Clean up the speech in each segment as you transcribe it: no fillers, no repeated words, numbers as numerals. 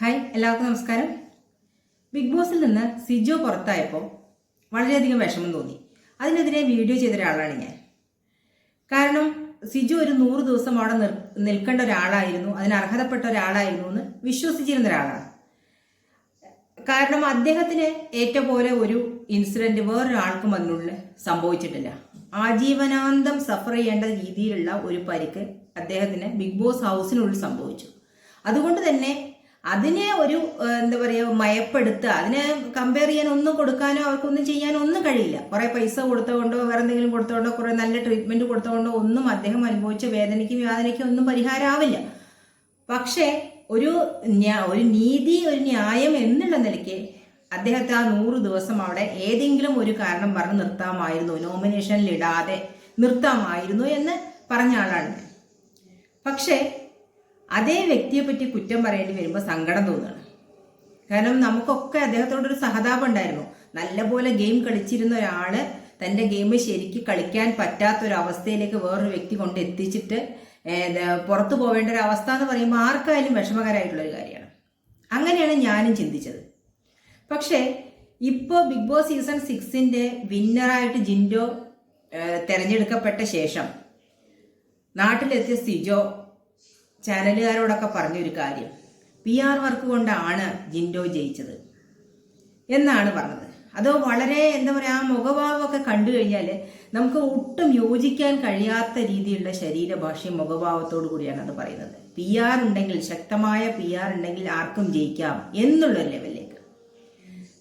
Hi, എല്ലാവർക്കും നമസ്കാരം. Big ബോസിൽ നിന്ന് സിജോ പുറത്തായപ്പോൾ വളരെയധികം വിഷമം തോന്നി. അതിനെതിരെ വീഡിയോ ചെയ്ത ഒരാളാണ് ഞാൻ. കാരണം സിജോ ഒരു 100 ദിവസം അവിടെ നിൽക്കേണ്ട ഒരാളായിരുന്നു, അതിന് അർഹതപ്പെട്ട ഒരാളായിരുന്നു എന്ന് വിശ്വസിച്ചിരുന്ന ഒരാളാണ്. കാരണം അദ്ദേഹത്തിന് ഏറ്റ പോലെ ഒരു ഇൻസിഡന്റ് വേറൊരാൾക്കും അതിനുള്ളിൽ സംഭവിച്ചിട്ടില്ല. ആജീവനാന്തം സഫർ ചെയ്യേണ്ട രീതിയിലുള്ള ഒരു പരിക്ക് അദ്ദേഹത്തിന് ബിഗ് ബോസ് ഹൗസിനുള്ളിൽ സംഭവിച്ചു. അതുകൊണ്ട് തന്നെ അതിനെ ഒരു എന്താ പറയുക മയപ്പെടുത്തുക, അതിനെ കമ്പയർ ചെയ്യാൻ ഒന്നും കൊടുക്കാനോ അവർക്കൊന്നും ചെയ്യാനോ ഒന്നും കഴിയില്ല. കുറെ പൈസ കൊടുത്തുകൊണ്ടോ വേറെ എന്തെങ്കിലും കൊടുത്തുകൊണ്ടോ കുറെ നല്ല ട്രീറ്റ്മെന്റ് കൊടുത്തുകൊണ്ടോ ഒന്നും അദ്ദേഹം അനുഭവിച്ച വേദനയ്ക്കും ഒന്നും പരിഹാരമാവില്ല. പക്ഷേ ഒരു നീതി, ഒരു ന്യായം എന്നുള്ള നിലയ്ക്ക് അദ്ദേഹത്തെ ആ 100 ദിവസം അവിടെ ഏതെങ്കിലും ഒരു കാരണം പറഞ്ഞ് നിർത്താമായിരുന്നു, നോമിനേഷനിൽ ഇടാതെ നിർത്താമായിരുന്നു എന്ന് പറഞ്ഞ ആളാണ് ഞാൻ. പക്ഷേ അതേ വ്യക്തിയെ പറ്റി കുറ്റം പറയേണ്ടി വരുമ്പോൾ സങ്കടം തോന്നുകയാണ്. കാരണം നമുക്കൊക്കെ അദ്ദേഹത്തോടൊരു സഹതാപം ഉണ്ടായിരുന്നു. നല്ലപോലെ ഗെയിം കളിച്ചിരുന്ന ഒരാള് തന്റെ ഗെയിം ശരിക്ക് കളിക്കാൻ പറ്റാത്തൊരവസ്ഥയിലേക്ക് വേറൊരു വ്യക്തി കൊണ്ട് എത്തിച്ചിട്ട് പുറത്തു പോവേണ്ട ഒരു അവസ്ഥ എന്ന് പറയുമ്പോൾ ആർക്കായാലും വിഷമകരമായിട്ടുള്ള ഒരു കാര്യമാണ്. അങ്ങനെയാണ് ഞാനും ചിന്തിച്ചത്. പക്ഷേ ഇപ്പോൾ ബിഗ് ബോസ് സീസൺ 6 വിന്നറായിട്ട് ജിൻഡോ തെരഞ്ഞെടുക്കപ്പെട്ട ശേഷം നാട്ടിലെത്തിയ സിജോ ചാനലുകാരോടൊക്കെ പറഞ്ഞൊരു കാര്യം, PR വർക്ക് കൊണ്ടാണ് ജിൻഡോ ജയിച്ചത് എന്നാണ് പറഞ്ഞത്. അത് വളരെ എന്താ പറയുക, ആ മുഖഭാവമൊക്കെ കണ്ടു കഴിഞ്ഞാൽ നമുക്ക് ഒട്ടും യോജിക്കാൻ കഴിയാത്ത രീതിയിലുള്ള ശരീരഭാഷയും മുഖഭാവത്തോടു കൂടിയാണ് അത് പറയുന്നത്. PR ഉണ്ടെങ്കിൽ, ശക്തമായ PR ഉണ്ടെങ്കിൽ ആർക്കും ജയിക്കാം എന്നുള്ളൊരു ലെവലിലേക്ക്.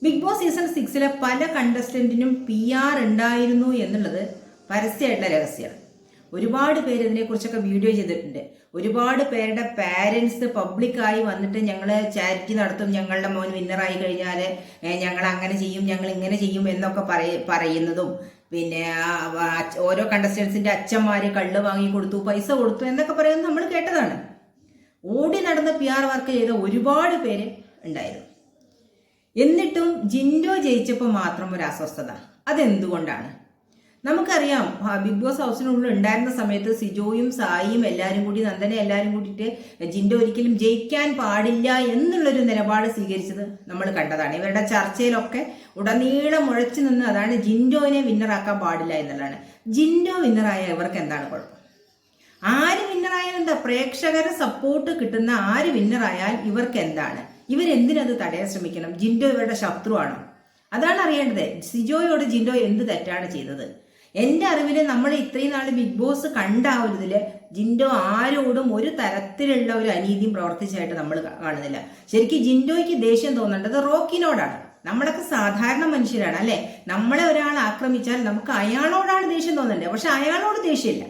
ബിഗ് ബോസ് സീസൺ 6 പല കണ്ടസ്റ്റന്റിനും PR ഉണ്ടായിരുന്നു എന്നുള്ളത് പരസ്യമായിട്ടുള്ള രഹസ്യമാണ്. ഒരുപാട് പേര് ഇതിനെക്കുറിച്ചൊക്കെ വീഡിയോ ചെയ്തിട്ടുണ്ട്. ഒരുപാട് പേരുടെ പാരൻസ് പബ്ലിക്കായി വന്നിട്ട് ഞങ്ങൾ ചാരിറ്റി നടത്തും, ഞങ്ങളുടെ മോൻ വിന്നറായി കഴിഞ്ഞാൽ ഞങ്ങൾ അങ്ങനെ ചെയ്യും, ഞങ്ങൾ ഇങ്ങനെ ചെയ്യും എന്നൊക്കെ പറയുന്നതും, പിന്നെ ഓരോ കണ്ടസ്റ്റൻസിന്റെ അച്ഛന്മാര് കള്ള് വാങ്ങി കൊടുത്തു, പൈസ കൊടുത്തു എന്നൊക്കെ പറയുന്നത് നമ്മൾ കേട്ടതാണ്. ഓടി നടന്ന് PR വർക്ക് ചെയ്ത ഒരുപാട് പേര് ഉണ്ടായിരുന്നു. എന്നിട്ടും ജിൻഡോ ജയിച്ചപ്പോൾ മാത്രം ഒരു അസ്വസ്ഥത. അതെന്തുകൊണ്ടാണ്? നമുക്കറിയാം, ബിഗ് ബോസ് ഹൗസിനുള്ളിൽ ഉണ്ടായിരുന്ന സമയത്ത് സിജോയും സായിയും എല്ലാവരും കൂടി, നന്ദനെ എല്ലാവരും കൂടിയിട്ട് ജിൻഡോ ഒരിക്കലും ജയിക്കാൻ പാടില്ല എന്നുള്ളൊരു നിലപാട് സ്വീകരിച്ചത് നമ്മൾ കണ്ടതാണ്. ഇവരുടെ ചർച്ചയിലൊക്കെ ഉടനീളം മുഴച്ചു നിന്ന് അതാണ് ജിൻഡോനെ വിന്നറാക്കാൻ പാടില്ല എന്നുള്ളതാണ്. ജിൻഡോ വിന്നറായ ഇവർക്ക് എന്താണ് കുഴപ്പം? ആര് വിന്നറായാൽ എന്താ? പ്രേക്ഷകരെ സപ്പോർട്ട് കിട്ടുന്ന ആര് വിന്നറായാൽ ഇവർക്ക് എന്താണ്? ഇവരെന്തിനത് തടയാൻ ശ്രമിക്കണം? ജിൻഡോ ഇവരുടെ ശത്രുവാണോ? അതാണ് അറിയേണ്ടത്. സിജോയോട് ജിൻഡോ എന്ത് തെറ്റാണ് ചെയ്തത്? എന്റെ അറിവില് നമ്മൾ ഇത്രയും നാള് ബിഗ് ബോസ് കണ്ട ആ ഒരു ഇതില് ജിൻഡോ ആരോടും ഒരു തരത്തിലുള്ള ഒരു അനീതിയും പ്രവർത്തിച്ചായിട്ട് നമ്മൾ കാണുന്നില്ല. ശരിക്കും ജിൻഡോയ്ക്ക് ദേഷ്യം തോന്നേണ്ടത് റോക്കിനോടാണ്. നമ്മളൊക്കെ സാധാരണ മനുഷ്യരാണ് അല്ലെ? നമ്മളെ ഒരാൾ ആക്രമിച്ചാൽ നമുക്ക് അയാളോടാണ് ദേഷ്യം തോന്നേണ്ടത്. പക്ഷെ അയാളോട് ദേഷ്യമില്ല.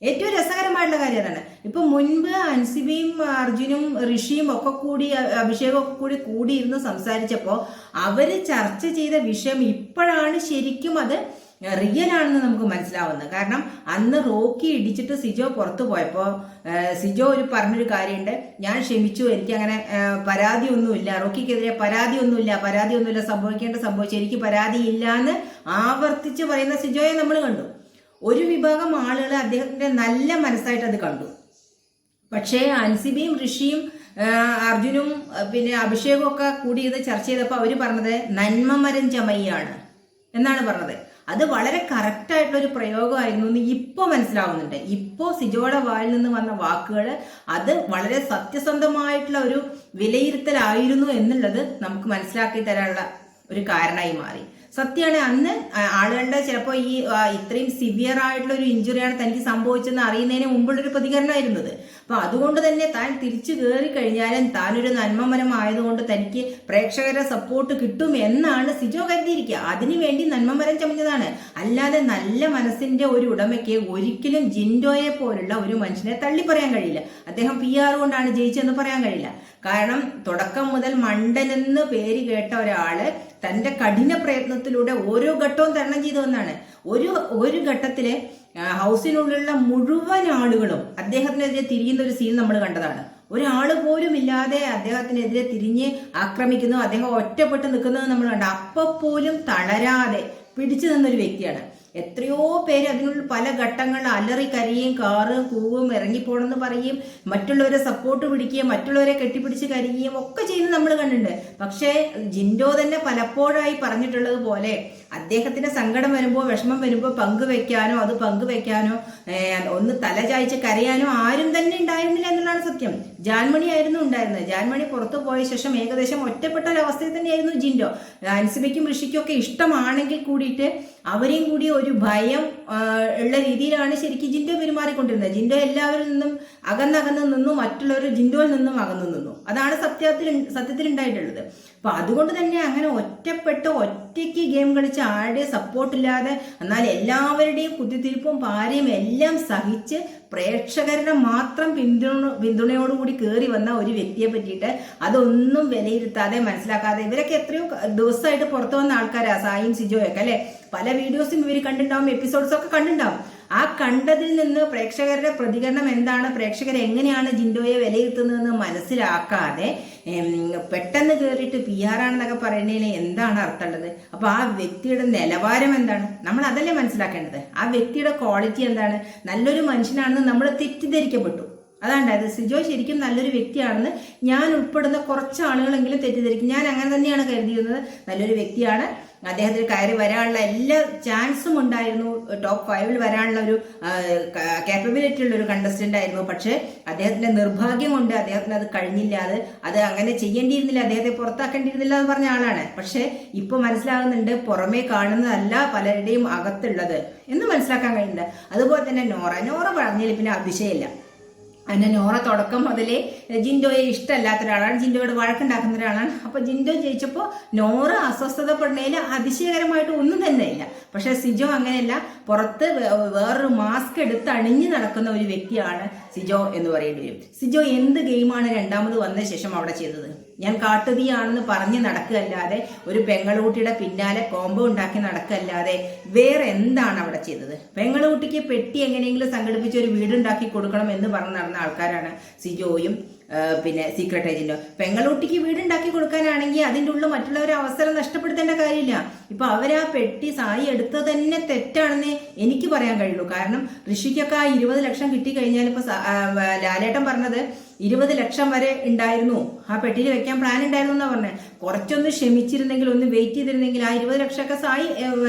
ഏറ്റവും രസകരമായിട്ടുള്ള കാര്യം അതാണ്. ഇപ്പൊ മുൻപ് അൻസിബയും അർജുനും ഋഷിയും ഒക്കെ കൂടി, അഭിഷേകം ഒക്കെ കൂടിയിരുന്ന് സംസാരിച്ചപ്പോ അവര് ചർച്ച ചെയ്ത വിഷയം ഇപ്പോഴാണ് ശരിക്കും അത് റിയൽ ആണെന്ന് നമുക്ക് മനസ്സിലാവുന്നത്. കാരണം അന്ന് റോക്കി ഇടിച്ചിട്ട് സിജോ പുറത്തു പോയപ്പോ സിജോ പറഞ്ഞൊരു കാര്യമുണ്ട്, ഞാൻ ക്ഷമിച്ചു, എനിക്ക് അങ്ങനെ പരാതിയൊന്നുമില്ല, റോക്കിക്കെതിരെ പരാതിയൊന്നുമില്ല, സംഭവിച്ചു, എനിക്ക് പരാതിയില്ല എന്ന് ആവർത്തിച്ച് പറയുന്ന സിജോയെ നമ്മൾ കണ്ടു. ഒരു വിഭാഗം ആളുകൾ അദ്ദേഹത്തിന്റെ നല്ല മനസ്സായിട്ട് അത് കണ്ടു. പക്ഷേ അൻസിബയും ഋഷിയും അർജുനും പിന്നെ അഭിഷേകവും ഒക്കെ കൂടി ഇത് ചർച്ച ചെയ്തപ്പോൾ അവര് പറഞ്ഞത് നന്മമരം ചമയാണ് എന്നാണ് പറഞ്ഞത്. അത് വളരെ കറക്റ്റ് ആയിട്ടുള്ള ഒരു പ്രയോഗമായിരുന്നു എന്ന് ഇപ്പോ മനസ്സിലാവുന്നുണ്ട്. ഇപ്പോ സിജോയുടെ വായിൽ നിന്ന് വന്ന വാക്കുകൾ അത് വളരെ സത്യസന്ധമായിട്ടുള്ള ഒരു വിലയിരുത്തലായിരുന്നു എന്നുള്ളത് നമുക്ക് മനസ്സിലാക്കി തരാനുള്ള ഒരു കാരണമായി മാറി. സത്യമാണ്, അന്ന് ആളുകളുടെ ചിലപ്പോൾ ഈ ഇത്രയും സിവിയർ ആയിട്ടുള്ള ഒരു ഇഞ്ചുറിയാണ് തനിക്ക് സംഭവിച്ചെന്ന് അറിയുന്നതിന് മുമ്പുള്ളൊരു പ്രതികരണമായിരുന്നത്. അപ്പൊ അതുകൊണ്ട് തന്നെ താൻ തിരിച്ചു കയറി കഴിഞ്ഞാലും താനൊരു നന്മമരമായതുകൊണ്ട് തനിക്ക് പ്രേക്ഷകരെ സപ്പോർട്ട് കിട്ടും എന്നാണ് സിജോ കരുതിയിരിക്കുക. അതിനുവേണ്ടി നന്മമരം ചമഞ്ഞതാണ്. അല്ലാതെ നല്ല മനസ്സിന്റെ ഒരു ഉടമയ്ക്ക് ഒരിക്കലും ജിൻഡോയെ പോലുള്ള ഒരു മനുഷ്യനെ തള്ളി പറയാൻ കഴിയില്ല. അദ്ദേഹം PR കൊണ്ടാണ് ജയിച്ചതെന്ന് പറയാൻ കഴിയില്ല. കാരണം തുടക്കം മുതൽ മണ്ടനെന്ന് പേര് കേട്ട ഒരാള് തന്റെ കഠിന പ്രയത്നത്തിലൂടെ ഓരോ ഘട്ടവും തരണം ചെയ്തതെന്നാണ്. ഒരു ഘട്ടത്തില് ഹൗസിനുള്ളിലുള്ള മുഴുവൻ ആളുകളും അദ്ദേഹത്തിനെതിരെ തിരിയുന്ന ഒരു സീൻ നമ്മൾ കണ്ടതാണ്. ഒരാൾ പോലും ഇല്ലാതെ അദ്ദേഹത്തിനെതിരെ തിരിഞ്ഞ് ആക്രമിക്കുന്നു, അദ്ദേഹം ഒറ്റപ്പെട്ട് നിൽക്കുന്നത് നമ്മൾ കണ്ട. അപ്പൊ പോലും തളരാതെ പിടിച്ചു നിന്നൊരു വ്യക്തിയാണ്. എത്രയോ പേര് അതിനുള്ള പല ഘട്ടങ്ങളിൽ അലറി കരയും കാറും കൂവും ഇറങ്ങിപ്പോണെന്ന് പറയും, മറ്റുള്ളവരെ സപ്പോർട്ട് പിടിക്കുകയും മറ്റുള്ളവരെ കെട്ടിപ്പിടിച്ച് കരയുകയും ഒക്കെ ചെയ്യുന്നത് നമ്മൾ കണ്ടിട്ടുണ്ട്. പക്ഷേ ജിൻഡോ തന്നെ പലപ്പോഴായി പറഞ്ഞിട്ടുള്ളത് പോലെ അദ്ദേഹത്തിന് സങ്കടം വരുമ്പോൾ വിഷമം വരുമ്പോൾ പങ്കുവെക്കാനോ അത് പങ്കുവെക്കാനോ ഒന്ന് തല ചായ്ച്ച് കരയാനോ ആരും തന്നെ ഉണ്ടായിരുന്നില്ല എന്നുള്ളതാണ് സത്യം. ജാൻമണി ആയിരുന്നു ഉണ്ടായിരുന്നത്. ജാൻമണി പുറത്തു പോയ ശേഷം ഏകദേശം ഒറ്റപ്പെട്ട ഒരവസ്ഥയിൽ തന്നെയായിരുന്നു ജിൻഡോ. അൻസിബയ്ക്കും ഋഷിക്കും ഒക്കെ ഇഷ്ടമാണെങ്കിൽ കൂടിയിട്ട് അവരെയും കൂടി ഒരു ഭയം ഉള്ള രീതിയിലാണ് ശരിക്കും ജിൻഡോ പെരുമാറിക്കൊണ്ടിരുന്നത്. ജിൻഡോ എല്ലാവരിൽ നിന്നും അകന്നകന്ന് നിന്നു, മറ്റുള്ളവർ ജിൻഡോയിൽ നിന്നും അകന്നു നിന്നു. അതാണ് സത്യത്തിൽ ഉണ്ടായിട്ടുള്ളത്. അപ്പൊ അതുകൊണ്ട് തന്നെ അങ്ങനെ ഒറ്റയ്ക്ക് ഗെയിം കളിച്ച് ആരുടെയും സപ്പോർട്ടില്ലാതെ എന്നാൽ എല്ലാവരുടെയും കുത്തിത്തിരിപ്പും പാരയും എല്ലാം സഹിച്ച് പ്രേക്ഷകരുടെ മാത്രം പിന്തുണയോടുകൂടി കയറി വന്ന ഒരു വ്യക്തിയെ പറ്റിയിട്ട് അതൊന്നും വിലയിരുത്താതെ മനസ്സിലാക്കാതെ ഇവരൊക്കെ എത്രയോ ദിവസമായിട്ട് പുറത്തു വന്ന ആൾക്കാരാ, സായിയും സിജോയൊക്കെ അല്ലെ. പല വീഡിയോസും ഇവർ കണ്ടിട്ടുണ്ടാവും, എപ്പിസോഡ്സും ഒക്കെ കണ്ടിട്ടുണ്ടാവും. ആ കണ്ടതിൽ നിന്ന് പ്രേക്ഷകരുടെ പ്രതികരണം എന്താണ്, പ്രേക്ഷകർ എങ്ങനെയാണ് ജിൻഡോയെ വിലയിരുത്തുന്നതെന്ന് മനസ്സിലാക്കാതെ പെട്ടെന്ന് കയറിയിട്ട് PR ആണെന്നൊക്കെ പറയുന്നതിന് എന്താണ് അർത്ഥമുള്ളത്? അപ്പൊ ആ വ്യക്തിയുടെ നിലവാരം എന്താണ്, നമ്മൾ അതല്ലേ മനസ്സിലാക്കേണ്ടത്. ആ വ്യക്തിയുടെ ക്വാളിറ്റി എന്താണ്, നല്ലൊരു മനുഷ്യനാണെന്ന് നമ്മൾ തെറ്റിദ്ധരിക്കപ്പെട്ടു. അതാണ്ടായത്. സിജോ ശരിക്കും നല്ലൊരു വ്യക്തിയാണെന്ന് ഞാൻ ഉൾപ്പെടുന്ന കുറച്ച് ആളുകളെങ്കിലും തെറ്റിദ്ധരിക്കും. ഞാൻ അങ്ങനെ തന്നെയാണ് കരുതിയിരുന്നത്. നല്ലൊരു വ്യക്തിയാണ്, അദ്ദേഹത്തിന് കയറി വരാനുള്ള എല്ലാ ചാൻസും ഉണ്ടായിരുന്നു, ടോപ്പ് 5 വരാനുള്ള ഒരു കാപ്പബിലിറ്റി ഉള്ള ഒരു കണ്ടസ്റ്റന്റ് ആയിരുന്നു. പക്ഷെ അദ്ദേഹത്തിന്റെ നിർഭാഗ്യം കൊണ്ട് അദ്ദേഹത്തിന് അത് കഴിഞ്ഞില്ല. അത് അങ്ങനെ ചെയ്യേണ്ടിയിരുന്നില്ല, അദ്ദേഹത്തെ പുറത്താക്കേണ്ടിയിരുന്നില്ല എന്ന് പറഞ്ഞ ആളാണ്. പക്ഷെ ഇപ്പൊ മനസ്സിലാകുന്നുണ്ട് പുറമേ കാണുന്നതല്ല പലരുടെയും അകത്തുള്ളത് എന്ന് മനസ്സിലാക്കാൻ കഴിയുന്നുണ്ട്. അതുപോലെ തന്നെ നോറ പറഞ്ഞാൽ പിന്നെ അതിശയമില്ല. അതിന്റെ നോറ തുടക്കം മുതലേ ജിൻഡോയെ ഇഷ്ടമല്ലാത്ത ഒരാളാണ്, ജിൻഡോയോട് വഴക്കുണ്ടാക്കുന്ന ഒരാളാണ്. അപ്പൊ ജിൻഡോ ജയിച്ചപ്പോൾ നോറ അസ്വസ്ഥതപ്പെടുന്നതിൽ അതിശയകരമായിട്ട് ഒന്നും തന്നെ ഇല്ല. പക്ഷെ സിജോ അങ്ങനെയല്ല, പുറത്ത് വേറൊരു മാസ്ക് എടുത്ത് അണിഞ്ഞു നടക്കുന്ന ഒരു വ്യക്തിയാണ് സിജോ എന്ന് പറയേണ്ടി വരും. സിജോ എന്ത് ഗെയിമാണ് രണ്ടാമത് വന്ന ശേഷം അവിടെ ചെയ്തത്? ഞാൻ കാട്ടുതീയാണെന്ന് പറഞ്ഞ് നടക്കുകയല്ലാതെ, ഒരു പെങ്ങളുട്ടിയുടെ പിന്നാലെ കോംബോ ഉണ്ടാക്കി നടക്കുകയല്ലാതെ വേറെ എന്താണ് അവിടെ ചെയ്തത്? പെങ്ങളുട്ടിക്ക് പെട്ടി എങ്ങനെയെങ്കിലും സംഘടിപ്പിച്ച് ഒരു വീടുണ്ടാക്കി കൊടുക്കണം എന്ന് പറഞ്ഞ് നടന്ന ആൾക്കാരാണ് സിജോയും പിന്നെ സീക്രട്ട് ഏജന്റോ. പെങ്ങളുട്ടിക്ക് വീടുണ്ടാക്കി കൊടുക്കാനാണെങ്കിൽ അതിൻ്റെ ഉള്ളിൽ മറ്റുള്ളവരെ അവസരം നഷ്ടപ്പെടുത്തേണ്ട കാര്യമില്ല. ഇപ്പൊ അവരാ പെട്ടി സായി എടുത്തത് തന്നെ തെറ്റാണെന്ന് എനിക്ക് പറയാൻ കഴിയുള്ളൂ. കാരണം ഋഷിക്കൊക്കെ ആ 20 ലക്ഷം കിട്ടിക്കഴിഞ്ഞാൽ ഇപ്പൊ ലാലേട്ടൻ പറഞ്ഞത് 20 ലക്ഷം വരെ ഉണ്ടായിരുന്നു, ആ പെട്ടിയിൽ വെക്കാൻ പ്ലാൻ ഉണ്ടായിരുന്നു എന്നാ പറഞ്ഞത്. കുറച്ചൊന്ന് ക്ഷമിച്ചിരുന്നെങ്കിൽ, ഒന്ന് വെയിറ്റ് ചെയ്തിരുന്നെങ്കിൽ ആ 20 ലക്ഷമൊക്കെ സായി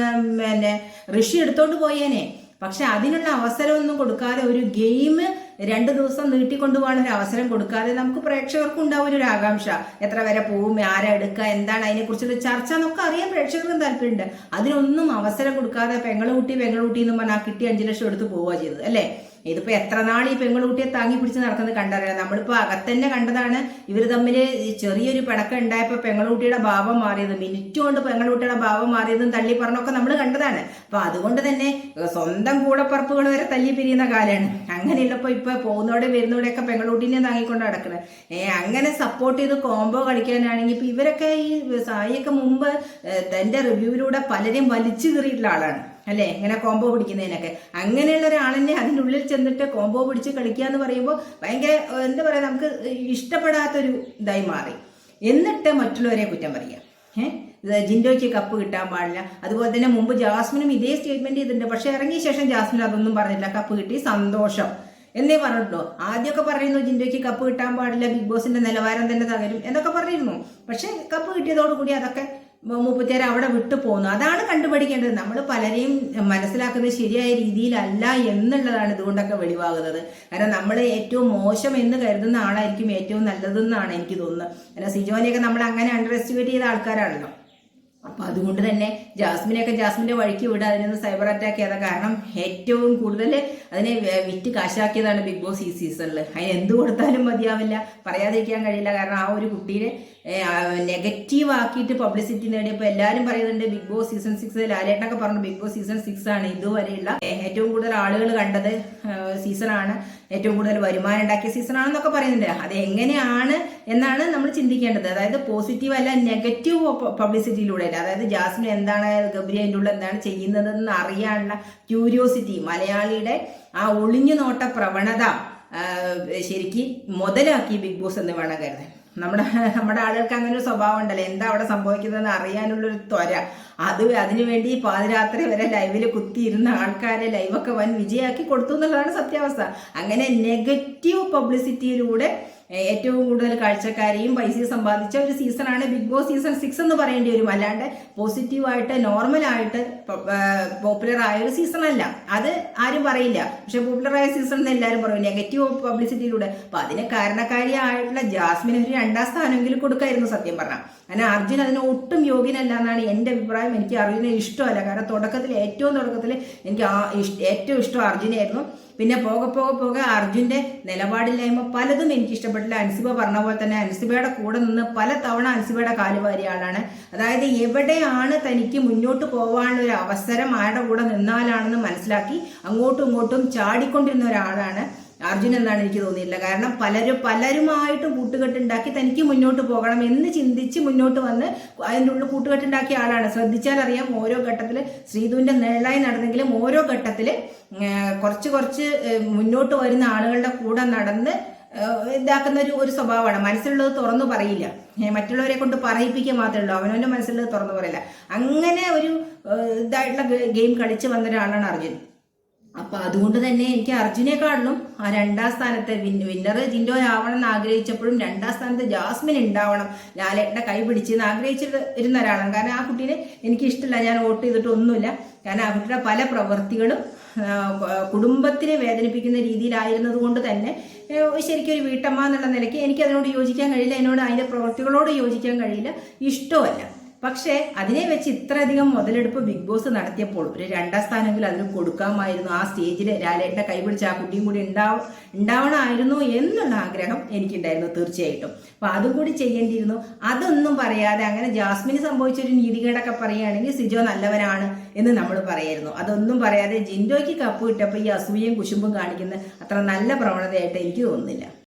പിന്നെ ഋഷി എടുത്തോണ്ട് പോയേനെ. പക്ഷെ അതിനുള്ള അവസരമൊന്നും കൊടുക്കാതെ, ഒരു ഗെയിം 2 ദിവസം നീട്ടിക്കൊണ്ടുപോകാൻ ഒരു അവസരം കൊടുക്കാതെ, നമുക്ക് പ്രേക്ഷകർക്കും ഉണ്ടാവും ഒരു ആകാംക്ഷ, എത്ര വരെ പോവും, ആരെ എടുക്കുക, എന്താണ് അതിനെക്കുറിച്ചുള്ള ചർച്ച എന്നൊക്കെ അറിയാൻ പ്രേക്ഷകർക്കും താല്പര്യമുണ്ട്. അതിനൊന്നും അവസരം കൊടുക്കാതെ പെങ്ങളുട്ടി എന്ന് പറഞ്ഞാൽ കിട്ടി 5 ലക്ഷം എടുത്ത് പോവുക ചെയ്തത് അല്ലേ. ഇതിപ്പോ എത്ര നാൾ ഈ പെങ്ങളുട്ടിയെ താങ്ങി പിടിച്ച് നടക്കുന്നത് കണ്ടറിയാം. നമ്മളിപ്പോ അകത്തന്നെ കണ്ടതാണ്. ഇവർ തമ്മിൽ ചെറിയൊരു പിണക്കം ഉണ്ടായപ്പോ പെങ്ങളുട്ടിയുടെ ഭാവം മാറിയത്, മിനിറ്റ് കൊണ്ട് പെങ്ങളുട്ടിയുടെ ഭാവം മാറിയതും തള്ളി പറഞ്ഞൊക്കെ നമ്മൾ കണ്ടതാണ്. അപ്പൊ അതുകൊണ്ട് തന്നെ സ്വന്തം കൂടപ്പറപ്പുകൾ വരെ തല്ലി പിരിയുന്ന കാലമാണ്. അങ്ങനെയുള്ളപ്പോ ഇപ്പൊ പോകുന്നോടെ വരുന്നോടെയൊക്കെ പെങ്ങളുട്ടിനെ താങ്ങിക്കൊണ്ട് നടക്കുന്നത്. അങ്ങനെ സപ്പോർട്ട് ചെയ്ത് കോംബോ കളിക്കാനാണെങ്കിൽ ഇപ്പൊ ഇവരൊക്കെ ഈ സായിയൊക്കെ മുമ്പ് തന്റെ റിവ്യൂവിലൂടെ പലരെയും വലിച്ചു കീറിയിട്ടുള്ള ആളാണ് അല്ലേ, ഇങ്ങനെ കോംബോ പിടിക്കുന്നതിനൊക്കെ. അങ്ങനെയുള്ള ഒരാളിനെ അതിൻ്റെ ഉള്ളിൽ ചെന്നിട്ട് കോംബോ പിടിച്ച് കളിക്കുക എന്ന് പറയുമ്പോൾ ഭയങ്കര എന്താ പറയുക, നമുക്ക് ഇഷ്ടപ്പെടാത്തൊരു ഇതായി മാറി. എന്നിട്ട് മറ്റുള്ളവരെ കുറ്റം പറയുക. ജിൻഡോയ്ക്ക് കപ്പ് കിട്ടാൻ പാടില്ല. അതുപോലെ തന്നെ മുമ്പ് ജാസ്മിനും ഇതേ സ്റ്റേറ്റ്മെന്റ് ചെയ്തിട്ടുണ്ട്. പക്ഷെ ഇറങ്ങിയ ശേഷം ജാസ്മിൻ അതൊന്നും പറഞ്ഞില്ല. കപ്പ് കിട്ടി സന്തോഷം എന്നേ പറഞ്ഞിട്ടോ. ആദ്യമൊക്കെ പറയുന്നു ജിൻഡോയ്ക്ക് കപ്പ് കിട്ടാൻ പാടില്ല, ബിഗ് ബോസിന്റെ നിലവാരം തന്നെ തകരും എന്നൊക്കെ പറഞ്ഞിരുന്നു. പക്ഷെ കപ്പ് കിട്ടിയതോടുകൂടി അതൊക്കെ മുപ്പത്തിയാറ് അവിടെ വിട്ടു പോകുന്നു. അതാണ് കണ്ടുപിടിക്കേണ്ടത്. നമ്മൾ പലരെയും മനസ്സിലാക്കുന്നത് ശരിയായ രീതിയിലല്ല എന്നുള്ളതാണ് ഇതുകൊണ്ടൊക്കെ വെളിവാകുന്നത്. കാരണം നമ്മൾ ഏറ്റവും മോശം എന്ന് കരുതുന്ന ആളായിരിക്കും ഏറ്റവും നല്ലതെന്നാണ് എനിക്ക് തോന്നുന്നത്. കാരണം സിജോനെയൊക്കെ നമ്മൾ അങ്ങനെ അണ്ടർ എസ്റ്റിമേറ്റ് ചെയ്ത ആൾക്കാരാണല്ലോ. അപ്പൊ അതുകൊണ്ട് തന്നെ ജാസ്മിന്റെ വഴിക്ക് വിടുക, അതിനൊന്ന് സൈബർ അറ്റാക്ക് ചെയ്ത. കാരണം ഏറ്റവും കൂടുതൽ അതിനെ വിറ്റ് കാശാക്കിയതാണ് ബിഗ് ബോസ് ഈ സീസണിൽ. അതിന് എന്ത് കൊടുത്താലും മതിയാവില്ല, പറയാതിരിക്കാൻ കഴിയില്ല. കാരണം ആ ഒരു കുട്ടീനെ നെഗറ്റീവ് ആക്കിയിട്ട് പബ്ലിസിറ്റി നേടിയപ്പോൾ എല്ലാവരും പറയുന്നുണ്ട് ബിഗ് ബോസ് സീസൺ 6, ലാലേട്ടനൊക്കെ പറഞ്ഞു ബിഗ് ബോസ് സീസൺ 6 ആണ് ഇതുവരെയുള്ള ഏറ്റവും കൂടുതൽ ആളുകൾ കണ്ടത് സീസണാണ്, ഏറ്റവും കൂടുതൽ വരുമാനം ഉണ്ടാക്കിയ സീസണാണെന്നൊക്കെ പറയുന്നുണ്ട്. അത് എങ്ങനെയാണ് എന്നാണ് നമ്മൾ ചിന്തിക്കേണ്ടത്. അതായത് പോസിറ്റീവ് അല്ല, നെഗറ്റീവ് പബ്ലിസിറ്റിയിലൂടെ. അതായത് ജാസ്മിൻ എന്താണ്, ഗബ്രി അതിൻ്റെ ഉള്ളിൽ എന്താണ് ചെയ്യുന്നതെന്ന് അറിയാനുള്ള ക്യൂരിയോസിറ്റി, മലയാളിയുടെ ആ ഒളിഞ്ഞു നോട്ട പ്രവണത ശരിക്കും മുതലാക്കി ബിഗ് ബോസ് എന്ന് വേണം കരുതാൻ. നമ്മുടെ ആളുകൾക്ക് അങ്ങനെ ഒരു സ്വഭാവം ഉണ്ടല്ലോ, എന്താ അവിടെ സംഭവിക്കുന്നതെന്ന് അറിയാനുള്ളൊരു ത്വര. അതിനുവേണ്ടി പാതിരാത്രി വരെ ലൈവിൽ കുത്തിയിരുന്ന ആൾക്കാരെ ലൈവൊക്കെ വൻ വിജയമാക്കി കൊടുത്തു എന്നുള്ളതാണ് സത്യാവസ്ഥ. അങ്ങനെ നെഗറ്റീവ് പബ്ലിസിറ്റിയിലൂടെ ഏറ്റവും കൂടുതൽ കാഴ്ചക്കാരെയും പൈസയും സമ്പാദിച്ച ഒരു സീസണാണ് ബിഗ് ബോസ് സീസൺ 6 എന്ന് പറയേണ്ടി വരും. അല്ലാണ്ട് പോസിറ്റീവായിട്ട് നോർമലായിട്ട് പോപ്പുലർ ആയ ഒരു സീസൺ അല്ല. അത് ആരും പറയില്ല, പക്ഷെ പോപ്പുലർ ആയ സീസൺ എന്ന് എല്ലാവരും പറയും നെഗറ്റീവ് പബ്ലിസിറ്റിയിലൂടെ. അപ്പൊ അതിന് കാരണക്കാരിയായിട്ടുള്ള ജാസ്മിന് ഒരു 2ാം സ്ഥാനമെങ്കിലും കൊടുക്കായിരുന്നു സത്യം പറഞ്ഞാൽ. കാരണം അർജുൻ അതിന് ഒട്ടും യോഗ്യനല്ല എന്നാണ് എൻ്റെ അഭിപ്രായം. എനിക്ക് അർജുനെ ഇഷ്ടമല്ല. കാരണം ഏറ്റവും തുടക്കത്തിൽ എനിക്ക് ഏറ്റവും ഇഷ്ടം അർജുനായിരുന്നു. പിന്നെ പോകെ അർജുന്റെ നിലപാടില്ലായ്മ പലതും എനിക്ക് ഇഷ്ടപ്പെട്ടില്ല. അൻസിബ പറഞ്ഞ പോലെ തന്നെ അൻസിബയുടെ കൂടെ നിന്ന് പല തവണ അൻസിബയുടെ കാലുവാരിയ ആളാണ്. അതായത് എവിടെയാണ് തനിക്ക് മുന്നോട്ട് പോകാനുള്ള ഒരു അവസരം ആരുടെ കൂടെ നിന്നാലാണെന്ന് മനസ്സിലാക്കി അങ്ങോട്ടും ഇങ്ങോട്ടും ചാടിക്കൊണ്ടിരുന്ന ഒരാളാണ് അർജുൻ എന്നാണ് എനിക്ക് തോന്നിയിട്ടില്ല. കാരണം പലരുമായിട്ടും കൂട്ടുകെട്ടുണ്ടാക്കി തനിക്ക് മുന്നോട്ട് പോകണം എന്ന് ചിന്തിച്ച് മുന്നോട്ട് വന്ന് അതിൻ്റെ ഉള്ളിൽ കൂട്ടുകെട്ടുണ്ടാക്കിയ ആളാണ്. ശ്രദ്ധിച്ചാൽ അറിയാം, ഓരോ ഘട്ടത്തിൽ ശ്രീധുവിന്റെ നിഴലായി നടന്നെങ്കിലും ഓരോ ഘട്ടത്തിൽ കുറച്ച് മുന്നോട്ട് വരുന്ന ആളുകളുടെ കൂടെ നടന്ന് ഇതാക്കുന്ന ഒരു സ്വഭാവമാണ്. മനസ്സിലുള്ളത് തുറന്നു പറയില്ല, മറ്റുള്ളവരെ കൊണ്ട് പറയിപ്പിക്കുക മാത്രമേ ഉള്ളൂ, അവനവന്റെ മനസ്സിലുള്ളത് തുറന്നു പറയില്ല. അങ്ങനെ ഒരു ഇതായിട്ടുള്ള ഗെയിം കളിച്ച് വന്ന ഒരാളാണ് അർജുൻ. അപ്പൊ അതുകൊണ്ട് തന്നെ എനിക്ക് അർജുനെക്കാളിലും ആ 2ാം സ്ഥാനത്ത് വിന്നർ ജിൻഡോ ആവണം എന്ന് ആഗ്രഹിച്ചപ്പോഴും 2ാം സ്ഥാനത്ത് ജാസ്മിൻ ഉണ്ടാവണം, ലാലേട്ടന്റെ കൈ പിടിച്ചെന്ന് ആഗ്രഹിച്ചിരുന്ന ഒരാളാണ്. കാരണം ആ കുട്ടീനെ എനിക്ക് ഇഷ്ടമില്ല, ഞാൻ വോട്ട് ചെയ്തിട്ട് ഒന്നുമില്ല. കാരണം ആ കുട്ടിയുടെ പല പ്രവൃത്തികളും കുടുംബത്തിനെ വേദനിപ്പിക്കുന്ന രീതിയിലായിരുന്നത് കൊണ്ട് തന്നെ ശരിക്കും ഒരു വീട്ടമ്മ എന്നുള്ള നിലയ്ക്ക് എനിക്ക് അതിനോട് യോജിക്കാൻ കഴിയില്ല, അതിന്റെ പ്രവൃത്തികളോട് യോജിക്കാൻ കഴിയില്ല, ഇഷ്ടമല്ല. പക്ഷേ അതിനെ വെച്ച് ഇത്രയധികം മുതലെടുപ്പ് ബിഗ് ബോസ് നടത്തിയപ്പോൾ ഒരു 2ാം സ്ഥാനമെങ്കിലും അതിന് കൊടുക്കാമായിരുന്നു. ആ സ്റ്റേജിൽ ലാലേട്ടനെ കൈപിടിച്ച് ആ കുട്ടിയും കൂടി ഉണ്ടാവണമായിരുന്നു എന്നുള്ള ആഗ്രഹം എനിക്കുണ്ടായിരുന്നു തീർച്ചയായിട്ടും. അപ്പൊ അതും കൂടി ചെയ്യേണ്ടിയിരുന്നു. അതൊന്നും പറയാതെ അങ്ങനെ ജാസ്മിന് സംഭവിച്ചൊരു നീതികേടൊക്കെ പറയുകയാണെങ്കിൽ സിജോ നല്ലവനാണ് എന്ന് നമ്മൾ പറയായിരുന്നു. അതൊന്നും പറയാതെ ജിൻഡോയ്ക്ക് കപ്പ് കിട്ടപ്പോൾ ഈ അസൂയയും കുശുമ്പും കാണിക്കുന്ന അത്ര നല്ല പ്രവണതയായിട്ട് എനിക്ക് തോന്നുന്നില്ല.